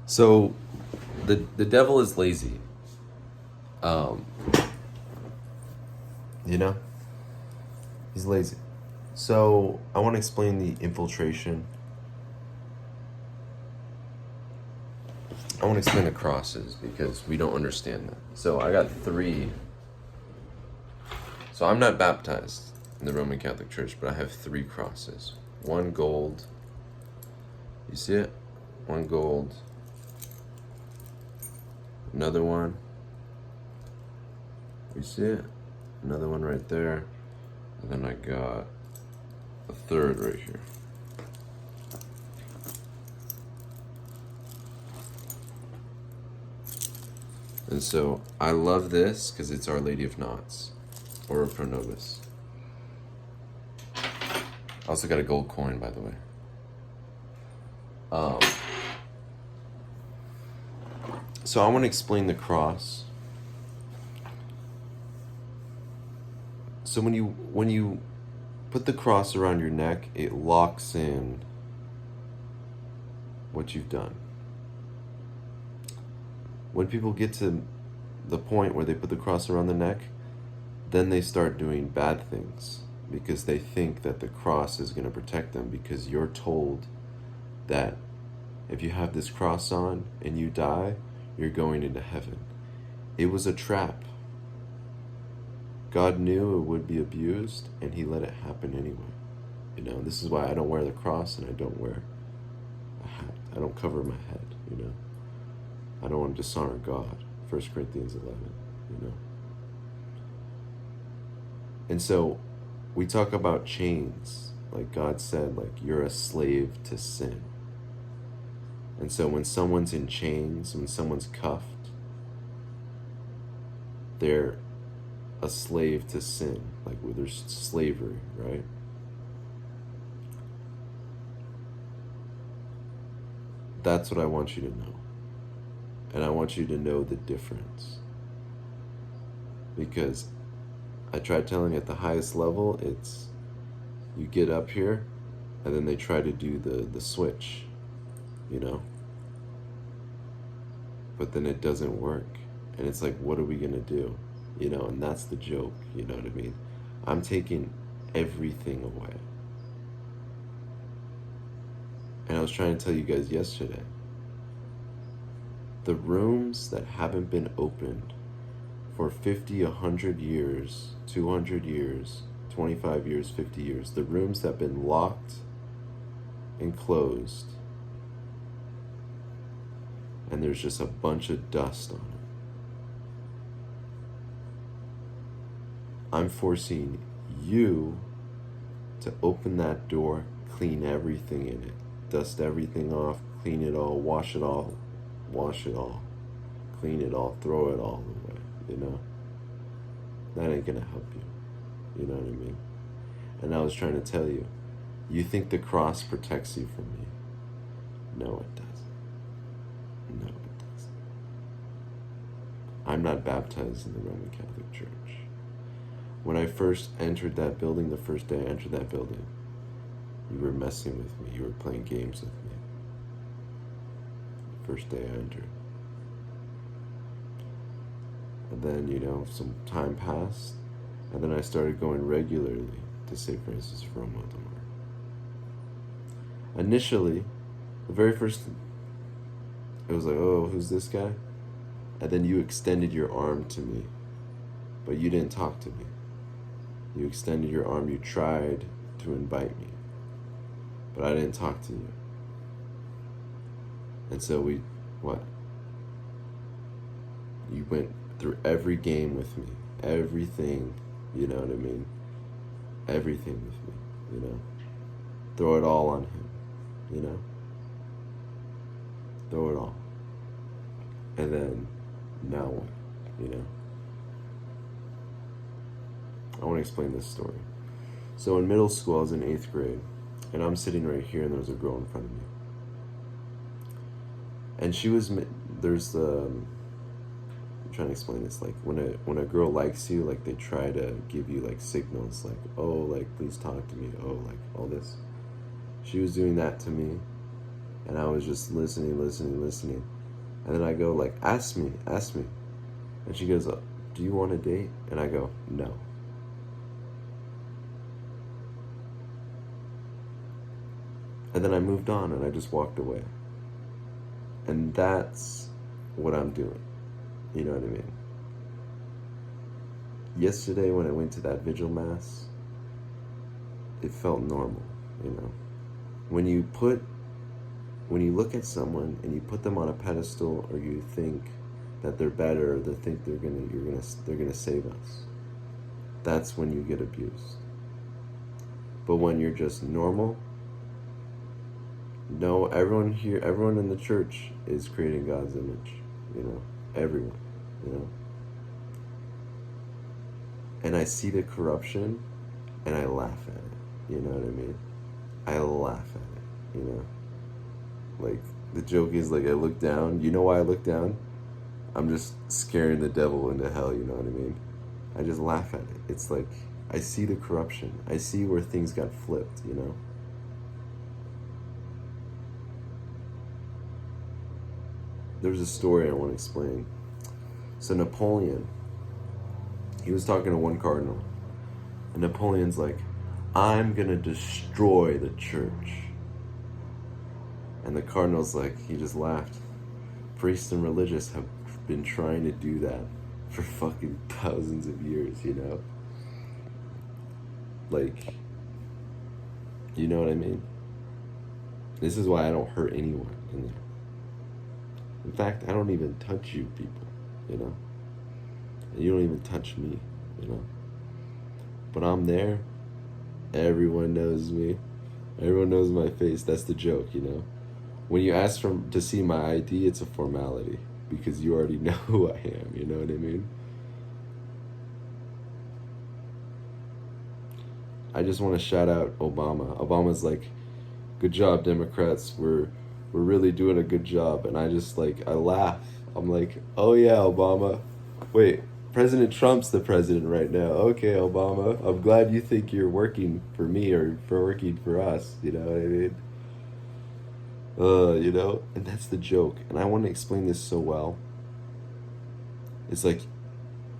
So the devil is lazy. Um, you know, he's lazy. So I want to explain the infiltration. I want to explain the crosses because we don't understand that. So I got three. So I'm not baptized in the Roman Catholic Church, but I have three crosses. One gold. You see it? One gold. Another one. You see it? Another one right there. And then I got a third right here. And so I love this because it's Our Lady of Knots, Ora Pro Nobis. I also got a gold coin, by the way. So I want to explain the cross. So when you put the cross around your neck, it locks in what you've done. When people get to the point where they put the cross around the neck, then they start doing bad things because they think that the cross is going to protect them, because you're told that if you have this cross on and you die, you're going into heaven. It was a trap. God knew it would be abused, and he let it happen anyway. You know, this is why I don't wear the cross and I don't wear a hat. I don't cover my head, you know. I don't want to dishonor God. 1 Corinthians 11, you know. And so we talk about chains. Like God said, like, you're a slave to sin. And so when someone's in chains, when someone's cuffed, they're a slave to sin. Like, where there's slavery, right? That's what I want you to know. And I want you to know the difference. Because I tried telling you, at the highest level, it's you get up here and then they try to do the switch, you know? But then it doesn't work. And it's like, what are we gonna do? You know, and that's the joke, you know what I mean? I'm taking everything away. And I was trying to tell you guys yesterday, the rooms that haven't been opened for 50, 100 years, 200 years, 25 years, 50 years, the rooms that have been locked and closed, and there's just a bunch of dust on it. I'm forcing you to open that door, clean everything in it, dust everything off, clean it all, wash it all, clean it all, throw it all away, you know? That ain't gonna help you, you know what I mean? And I was trying to tell you, you think the cross protects you from me. No, it doesn't. No, it doesn't. I'm not baptized in the Roman Catholic Church. When I first entered that building, the first day I entered that building, you were messing with me. You were playing games with me. First day I entered. And then, you know, some time passed, and then I started going regularly to St. Francis of Rome Montemar. Initially, the very first, it was like, oh, who's this guy? And then you extended your arm to me, but you didn't talk to me. You extended your arm, you tried to invite me, but I didn't talk to you. And so what? You went through every game with me, everything, you know what I mean? Everything with me, you know? Throw it all on him, you know? Throw it all. And then, now what, you know? I want to explain this story. So in middle school, I was in 8th grade, and I'm sitting right here, and there was a girl in front of me. And she was, there's the, I'm trying to explain this, like, when a girl likes you, like, they try to give you, like, signals, like, oh, like, please talk to me, oh, like, all this. She was doing that to me, And I was just listening. And then I go like, ask me. And she goes, do you want a date? And I go, no. And then I moved on and I just walked away. And that's what I'm doing. You know what I mean? Yesterday when I went to that vigil mass, it felt normal, you know. When you look at someone and you put them on a pedestal, or you think that they're better, or they think they're gonna save us, that's when you get abused. But when you're just normal, no, everyone in the church is creating God's image, you know, everyone, you know. And I see the corruption and I laugh at it, you know what I mean? I laugh at it, you know. Like, the joke is, like, I look down. You know why I look down? I'm just scaring the devil into hell, you know what I mean? I just laugh at it. It's like, I see the corruption. I see where things got flipped, you know? There's a story I want to explain. So Napoleon, he was talking to one cardinal. And Napoleon's like, I'm going to destroy the church. And the cardinal's like, he just laughed. Priests and religious have been trying to do that for fucking thousands of years, you know? Like, you know what I mean? This is why I don't hurt anyone in there. In fact, I don't even touch you people, you know? And you don't even touch me, you know? But I'm there. Everyone knows me. Everyone knows my face. That's the joke, you know? When you ask to see my ID, it's a formality because you already know who I am, you know what I mean? I just want to shout out Obama. Obama's like, good job, Democrats. We're really doing a good job. And I just, like, I laugh. I'm like, oh yeah, Obama. Wait, President Trump's the president right now. Okay, Obama. I'm glad you think you're working for me or for working for us. You know what I mean? You know? And that's the joke. And I want to explain this so well. It's like,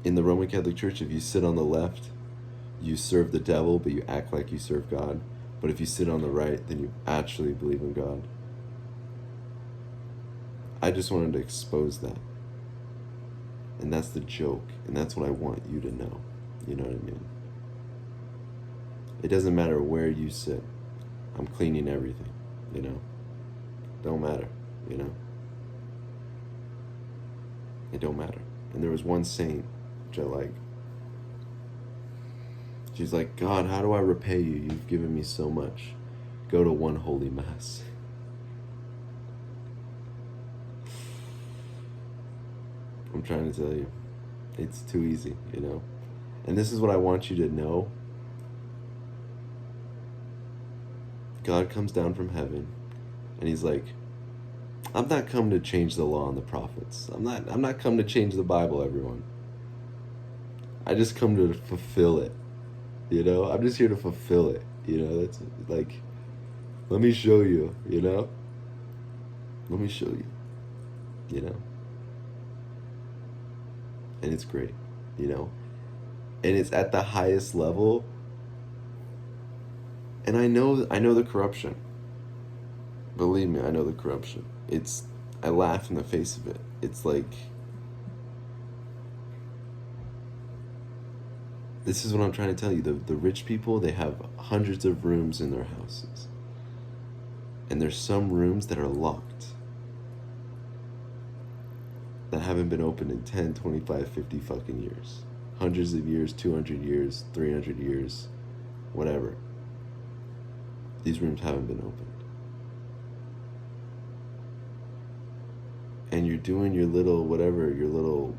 in the Roman Catholic Church, if you sit on the left, you serve the devil, but you act like you serve God. But if you sit on the right, then you actually believe in God. I just wanted to expose that. And that's the joke. And that's what I want you to know. You know what I mean? It doesn't matter where you sit. I'm cleaning everything, you know? Don't matter, you know? It don't matter. And there was one saint, which I like. She's like, God, how do I repay you? You've given me so much. Go to one holy mass. I'm trying to tell you. It's too easy, you know? And this is what I want you to know. God comes down from heaven and he's like, I'm not come to change the law and the prophets. I'm not come to change the Bible, everyone. I just come to fulfill it. You know? I'm just here to fulfill it. You know, that's like, let me show you, you know? Let me show you. You know? And it's great, you know? And it's at the highest level. And I know the corruption. Believe me, I know the corruption. I laugh in the face of it. It's like, this is what I'm trying to tell you. The rich people, they have hundreds of rooms in their houses. And there's some rooms that are locked. That haven't been opened in 10, 25, 50 fucking years. Hundreds of years, 200 years, 300 years, whatever. These rooms haven't been opened. And you're doing your little, whatever, your little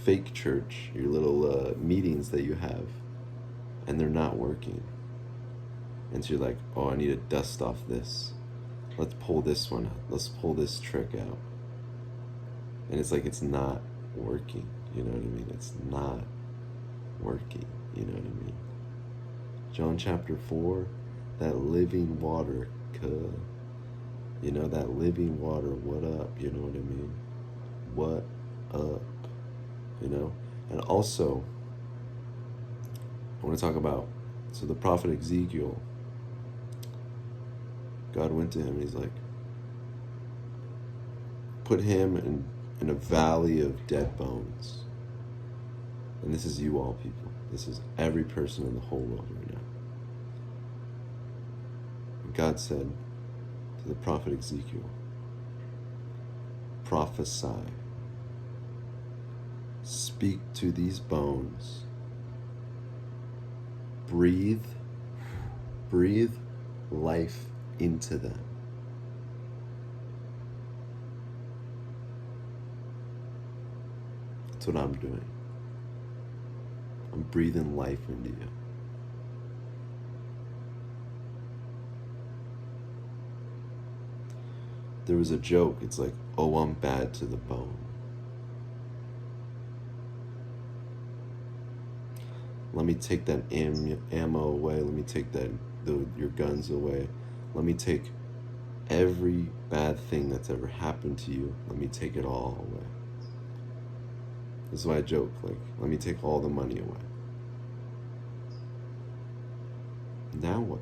fake church, your little meetings that you have, and they're not working. And so you're like, oh, I need to dust off this. Let's pull this one out. Let's pull this trick out. And it's like, it's not working. You know what I mean? It's not working. You know what I mean? John chapter 4, that living water, You know, that living water, what up? You know what I mean? What up? You know? And also, I want to talk about, so the prophet Ezekiel, God went to him and he's like, put him in a valley of dead bones. And this is you all people. This is every person in the whole world right now. And God said to the prophet Ezekiel, prophesy. Speak to these bones. Breathe life into them. That's what I'm doing. I'm breathing life into you. There was a joke. It's like, oh, I'm bad to the bone. Let me take that ammo away. Let me take your guns away. Let me take every bad thing that's ever happened to you. Let me take it all away. This is why I joke, like, let me take all the money away. Now what?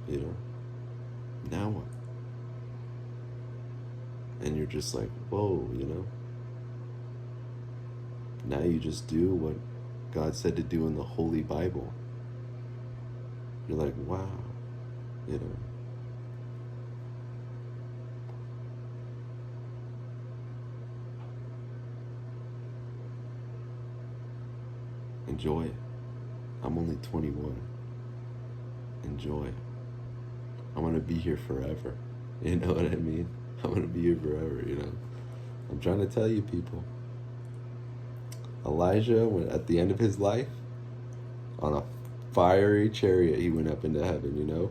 You know? Now what? And you're just like, whoa, you know? Now you just do what God said to do in the Holy Bible. You're like, wow, you know? Enjoy it. I'm only 21. Enjoy it. I'm going to be here forever. You know what I mean? I'm going to be here forever, you know? I'm trying to tell you people. Elijah, at the end of his life, on a fiery chariot, he went up into heaven, you know?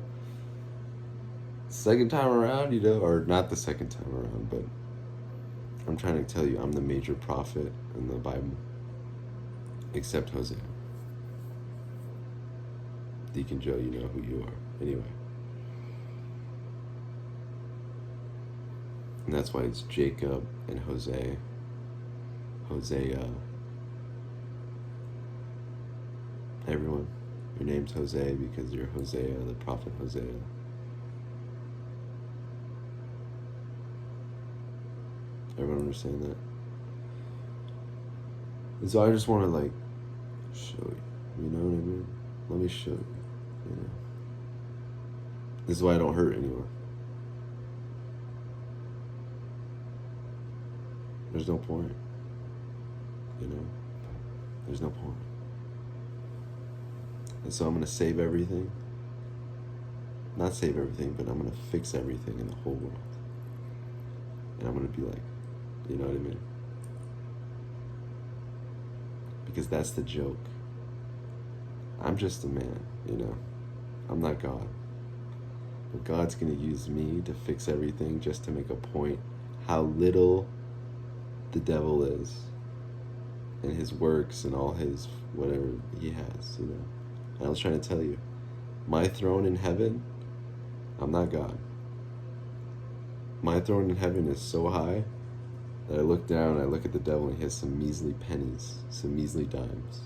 Second time around, you know, or not the second time around, but I'm trying to tell you, I'm the major prophet in the Bible. Except Hosea. Deacon Joe, you know who you are. Anyway. And that's why it's Jacob and Hosea. Everyone, your name's Hosea because you're Hosea, the prophet Hosea. Everyone understand that? And so I just want to, like, show you know what I mean? Let me show you, you know? This is why I don't hurt anyone. There's no point, you know? There's no point. And so I'm going to save everything. Not save everything, but I'm going to fix everything in the whole world. And I'm going to be like, you know what I mean? Because that's the joke. I'm just a man, you know? I'm not God. But God's going to use me to fix everything just to make a point how little the devil is and his works and all his whatever he has, you know? And I was trying to tell you, my throne in heaven, I'm not God. My throne in heaven is so high that I look down and I look at the devil and he has some measly pennies, some measly dimes.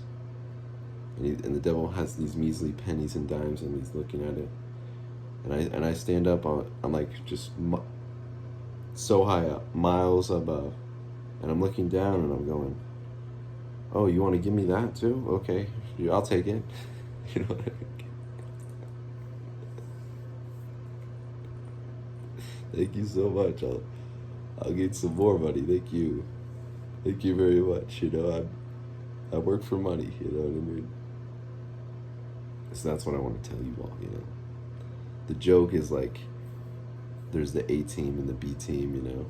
And the devil has these measly pennies and dimes and he's looking at it. And I stand up, I'm like just so high up, miles above. And I'm looking down and I'm going, oh, you want to give me that too? Okay, I'll take it. You know what I mean? Thank you so much. I'll get some more money. Thank you very much. You know, I work for money. You know what I mean? So that's what I want to tell you all. You know, the joke is like, there's the A team and the B team. You know,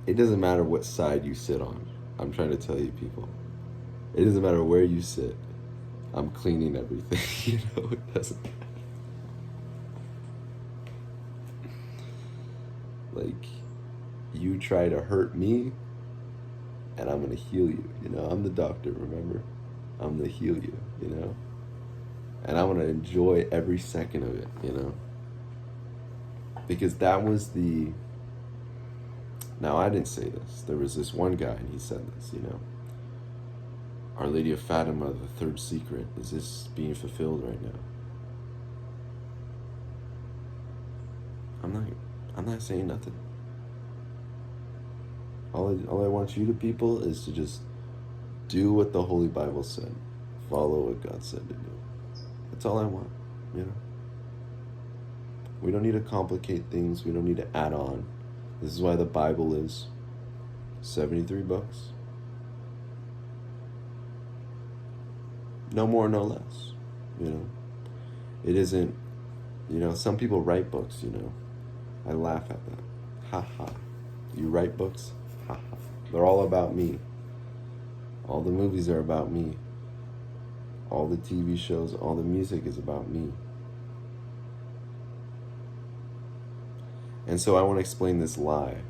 it doesn't matter what side you sit on. I'm trying to tell you people, it doesn't matter where you sit. I'm cleaning everything. You know, it doesn't matter. Like, you try to hurt me, and I'm gonna heal you. You know, I'm the doctor, remember? I'm gonna heal you, you know? And I wanna enjoy every second of it, you know? Because that was the... Now, I didn't say this. There was this one guy, and he said this, Our Lady of Fatima, the third secret, is this being fulfilled right now? I'm not saying nothing. All I want you to people is to just do what the Holy Bible said. Follow what God said to do. That's all I want, We don't need to complicate things. We don't need to add on. This is why the Bible is 73 books. No more, no less, It isn't, some people write books, I laugh at that. Ha ha. You write books? Ha ha. They're all about me. All the movies are about me. All the TV shows, all the music is about me. And so I want to explain this lie.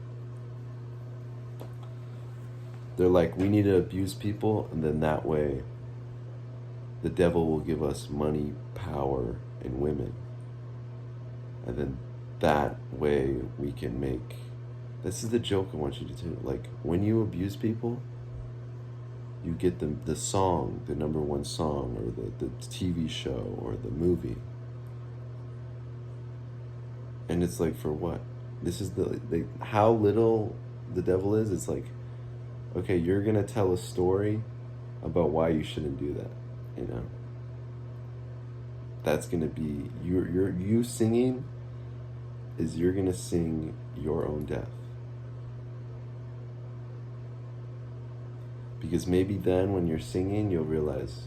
They're like, we need to abuse people, and then that way the devil will give us money, power, and women. And then that way we can make... This is the joke I want you to do. Like, when you abuse people, you get the song, the number one song, or the TV show, or the movie. And it's like, for what? This is how little the devil is. It's like, okay, you're going to tell a story about why you shouldn't do that, That's going to be, you singing is you're going to sing your own death. Because maybe then when you're singing, you'll realize,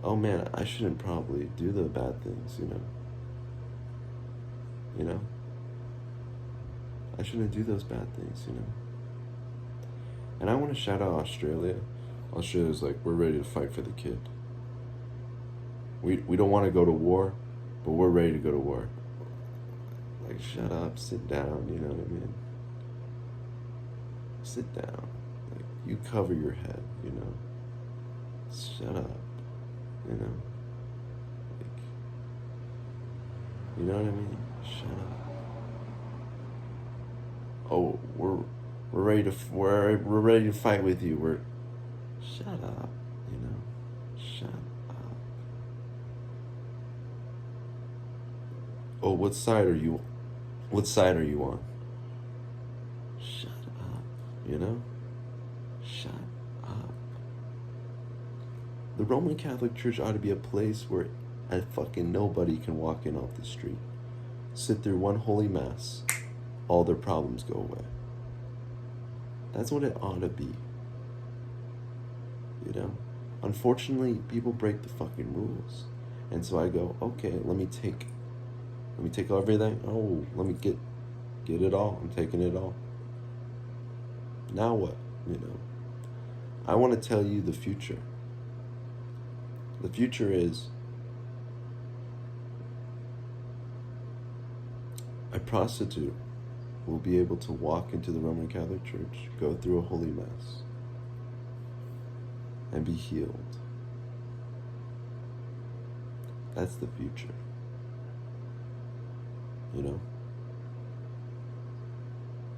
oh man, I shouldn't probably do the bad things, I shouldn't do those bad things, And I want to shout out Australia. Australia's like, we're ready to fight for the kid. We don't want to go to war, but we're ready to go to war. Like, shut up, sit down, you know what I mean? Sit down. Like, you cover your head, Shut up, Like, you know what I mean? Shut up. Oh, we're ready to fight with you. Shut up, Shut up. Oh, what side are you on? Shut up, Shut up. The Roman Catholic Church ought to be a place where a fucking nobody can walk in off the street, sit through one holy mass, all their problems go away. That's what it ought to be. Unfortunately, people break the fucking rules. And so I go, okay, let me take everything. Oh, let me get it all. I'm taking it all. Now what? I want to tell you the future. The future is a prostitute will be able to walk into the Roman Catholic Church, go through a holy mass, and be healed. That's the future.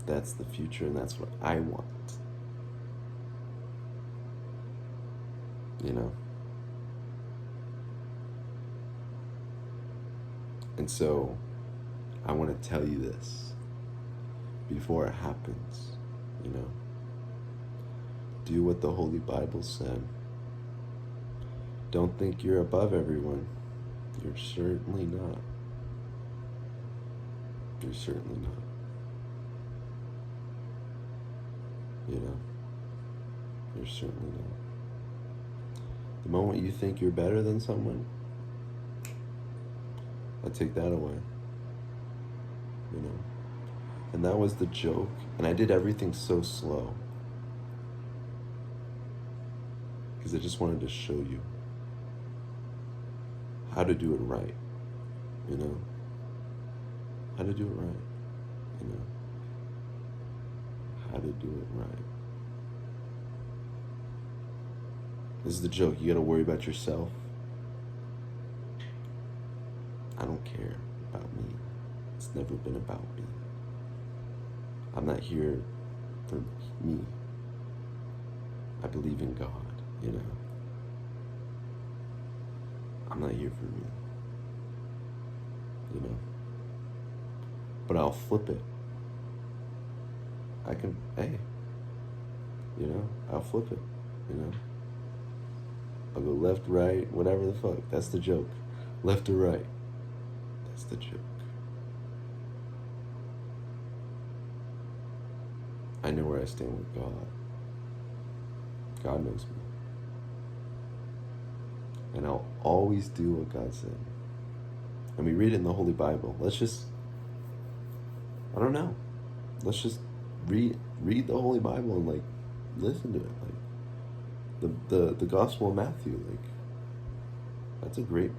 That's the future, and that's what I want. And so, I want to tell you this before it happens, Do what the Holy Bible said. Don't think you're above everyone. You're certainly not. You're certainly not. You're certainly not. The moment you think you're better than someone, I take that away. And that was the joke. And I did everything so slow. Because I just wanted to show you how to do it right. How to do it right. How to do it right. This is the joke. You gotta worry about yourself. I don't care about me. It's never been about me. I'm not here for me. I believe in God, you know. I'm not here for me, you know. But I'll flip it. Hey, you know, I'll flip it, you know. I'll go left, right, whatever the fuck. That's the joke. Left or right. That's the joke. I know where I stand with God. God knows me. And I'll always do what God said. And we read it in the Holy Bible. Let's just read the Holy Bible and like listen to it. Like the Gospel of Matthew, like that's a great,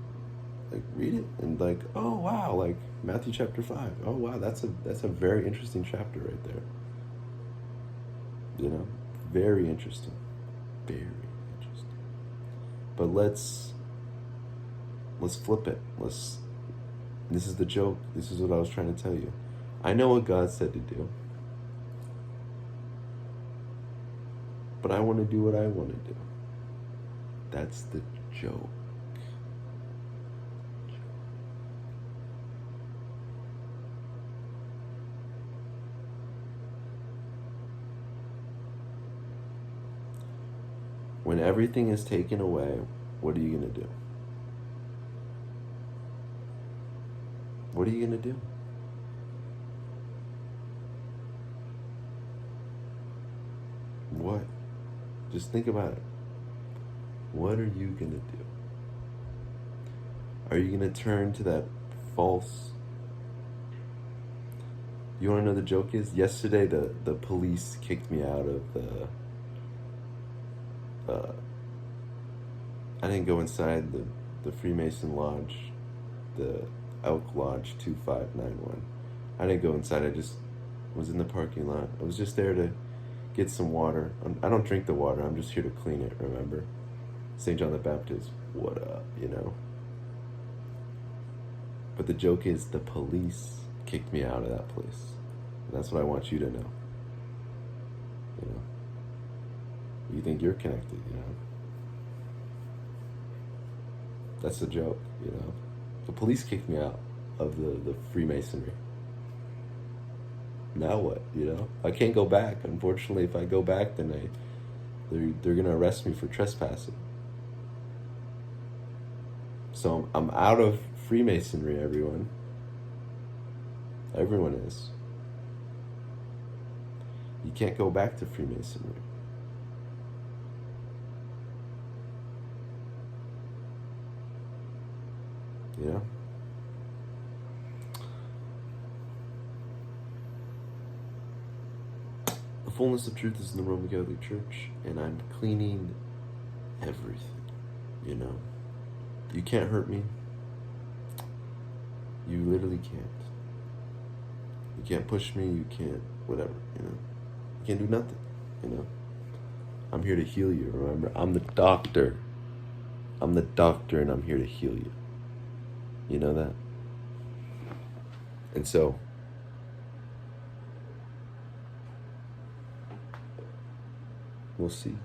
like, read it and like, oh wow, like Matthew chapter 5. Oh wow, that's a very interesting chapter right there. You know? Very interesting. Very interesting. But let's flip it. This is the joke. This is what I was trying to tell you. I know what God said to do. But I want to do what I want to do. That's the joke. When everything is taken away, what are you going to do? What are you going to do? What? Just think about it. What are you going to do? Are you going to turn to that false... You want to know the joke is? Yesterday, the police kicked me out of the... I didn't go inside the Freemason Lodge, the Elk Lodge 2591. I didn't go inside. I just was in the parking lot. I was just there to get some water. I don't drink the water. I'm just here to clean it, remember? St. John the Baptist, what up, you know? But the joke is the police kicked me out of that place. And that's what I want you to know. You know? You think you're connected, you know? That's the joke, you know? The police kicked me out of the Freemasonry. Now what, you know? I can't go back. Unfortunately, if I go back, then they're gonna arrest me for trespassing. So I'm out of Freemasonry, everyone. Everyone is. You can't go back to Freemasonry. Yeah. The fullness of truth is in the Roman Catholic Church, and I'm cleaning everything, you know. You can't hurt me. You literally can't. You can't push me, you can't whatever, you know. You can't do nothing, you know. I'm here to heal you, remember? I'm the doctor. I'm the doctor, and I'm here to heal you. You know that? And so, we'll see.